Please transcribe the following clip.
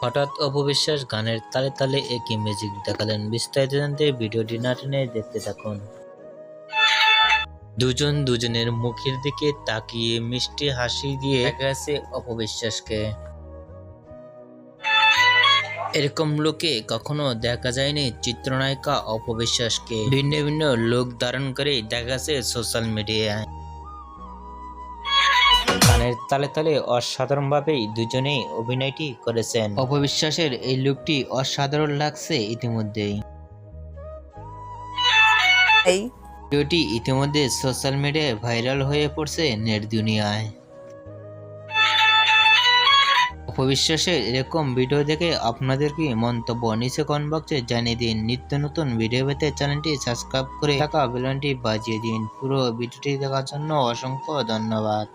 হঠাৎ অপবিশ্বাস গানের তালে তালে একই ম্যাজিক দেখালেন। বিস্তারিত জানতে ভিডিওটি না টেনে দেখতে থাকুন। দুজন দুজনের মুখের দিকে তাকিয়ে মিষ্টি হাসি দিয়ে দেখা গেছে অপবিশ্বাসকে। এরকম লোকে কখনো দেখা যায়নি চিত্রনায়িকা অপবিশ্বাসকে। ভিন্ন ভিন্ন লোক ধারণ করে দেখা গেছে সোশ্যাল মিডিয়ায়। গানের তালে তালে অসাধারণভাবেই দুজনেই অভিনয়টি করেছেন। অপবিশ্বাসের এই লুকটি অসাধারণ লাগছে ইতিমধ্যেই। ভিডিওটি ইতিমধ্যে সোশ্যাল মিডিয়ায় ভাইরাল হয়ে পড়ছে নেট দুনিয়ায়। অপবিশ্বাসের এরকম ভিডিও দেখে আপনাদের কি মন্তব্য নিচে কমেন্ট বক্সে জানিয়ে দিন। নিত্য নতুন ভিডিও পেতে চ্যানেলটি সাবস্ক্রাইব করে থাকা বেল আইকনটি বাজিয়ে দিন। পুরো ভিডিওটি দেখার জন্য অসংখ্য ধন্যবাদ।